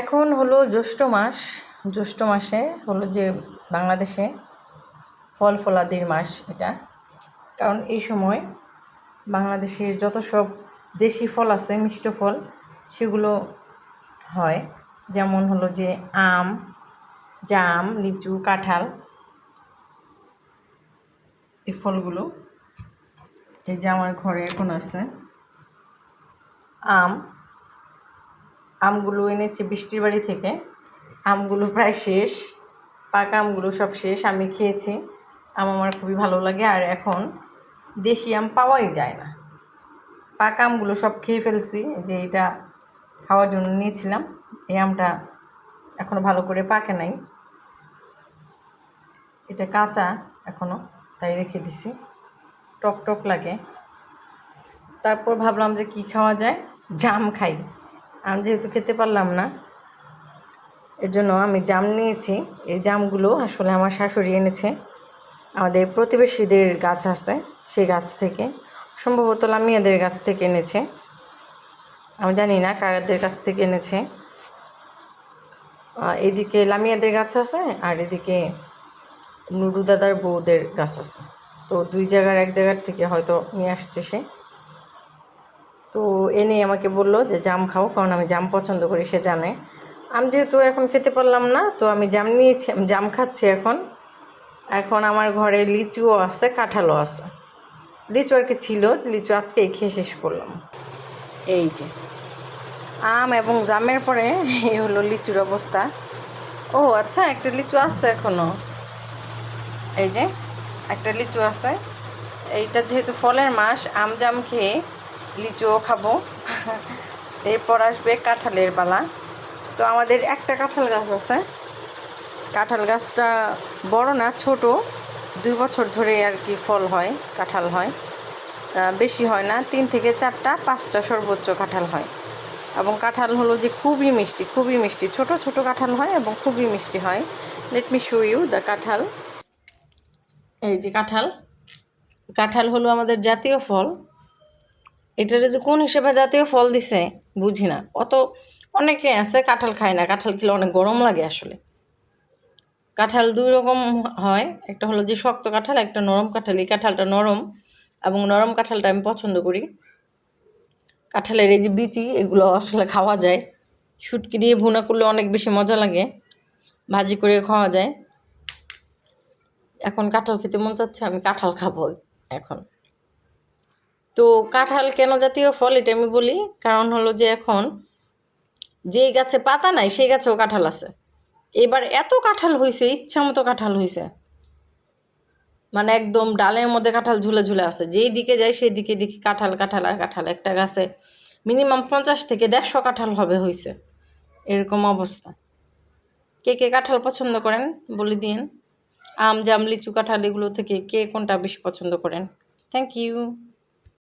এখন হলো জ্যৈষ্ঠ মাস। জ্যৈষ্ঠ মাসে হলো যে বাংলাদেশে ফল ফলাদির মাস এটা। কারণ এই সময় বাংলাদেশের যত সব দেশি ফল আছে, মিষ্ট ফল, সেগুলো হয়। যেমন হলো যে আম, জাম, লিচু, কাঁঠাল, এই ফলগুলো। এই যে আমার ঘরে এখন আছে আমগুলো এনেছি বৃষ্টির বাড়ি থেকে। আমগুলো প্রায় শেষ, পাকা আমগুলো সব শেষ। আমি খেয়েছি, আম আমার খুবই ভালো লাগে। আর এখন দেশি আম পাওয়াই যায় না, পাকা আমগুলো সব খেয়ে ফেলছি। যে এটা খাওয়ার জন্য নিয়েছিলাম, এই আমটা এখনও ভালো করে পাকে নাই, এটা কাঁচা এখনও, তাই রেখে দিছি, টক টক লাগে। তারপর ভাবলাম যে কি খাওয়া যায়, জাম খাই। আম যেহেতু খেতে পারলাম না, এর জন্য আমি জাম নিয়েছি। এই জামগুলো আসলে আমার শাশুড়ি এনেছে, আমাদের প্রতিবেশীদের গাছ আছে, সেই গাছ থেকে, সম্ভবত লামিয়াদের গাছ থেকে এনেছে, আমি জানি না কারাদের কাছ থেকে এনেছে। এদিকে লামিয়াদের গাছ আছে, আর এদিকে নুরু দাদার বউদের গাছ আছে। তো দুই জায়গার, এক জায়গার থেকে হয়তো নিয়ে আসছে সে। তো এনে আমাকে বললো যে জাম খাও, কারণ আমি জাম পছন্দ করি, সে জানে। আমি যেহেতু এখন খেতে পারলাম না, তো আমি জাম নিয়েছি, জাম খাচ্ছি এখন। এখন আমার ঘরে লিচুও আছে, কাঁঠালও আছে। লিচু আর কি ছিল, লিচু আজকেই খেয়ে শেষ করলাম। এই যে আম এবং জামের পরে এই হলো লিচুর অবস্থা। ও আচ্ছা, একটা লিচু আছে এখনো, এই যে একটা লিচু আছে। এইটা যেহেতু ফলের মাস, আম জাম খেয়ে লিচুও খাবো। এরপর আসবে কাঁঠালের পালা। তো আমাদের একটা কাঁঠাল গাছ আছে, কাঁঠাল গাছটা বড় না, ছোট, 2 বছর ধরে আর কি ফল হয়, কাঁঠাল হয়, বেশি হয় না, 3 থেকে 4টা 5টা সর্বোচ্চ কাঁঠাল হয়। এবং কাঁঠাল হলো যে খুবই মিষ্টি, খুবই মিষ্টি, ছোট ছোট কাঁঠাল হয় এবং খুবই মিষ্টি হয়। Let me show you the kathal. এই যে কাঁঠাল, কাঁঠাল হলো আমাদের জাতীয় ফল। এটারে যে কোন হিসেবে জাতীয় ফল দিছে বুঝি না। অনেকে আছে কাঁঠাল খায় না, কাঁঠাল খেলে অনেক গরম লাগে। আসলে কাঁঠাল 2 রকম হয়, একটা হলো যে শক্ত কাঁঠাল, একটা নরম কাঁঠাল। এই কাঁঠালটা নরম, এবং নরম কাঁঠালটা আমি পছন্দ করি। কাঁঠালের এই যে বিচি, এগুলো আসলে খাওয়া যায়, শুটকি দিয়ে ভুনা করলে অনেক বেশি মজা লাগে, ভাজি করে খাওয়া যায়। এখন কাঁঠাল খেতে মন চাচ্ছে, আমি কাঁঠাল খাবো এখন। তো কাঁঠাল কেন জাতীয় ফল এটা আমি বলি, কারণ হলো যে এখন যেই গাছে পাতা নাই সেই গাছেও কাঁঠাল আছে। এবার এত কাঁঠাল হয়েছে, ইচ্ছা মতো কাঁঠাল হয়েছে, মানে একদম ডালের মধ্যে কাঁঠাল ঝুলে ঝুলে আছে। যেই দিকে যাই সেই দিকে দেখি কাঁঠাল, কাঁঠাল আর কাঁঠাল। একটা গাছে মিনিমাম 50 থেকে 150 কাঁঠাল হবে হয়েছে, এরকম অবস্থা। কে কে কাঁঠাল পছন্দ করেন বলে দিন। আম জাম লিচু কাঁঠাল এগুলো থেকে কে কোনটা বেশি পছন্দ করেন? Thank you.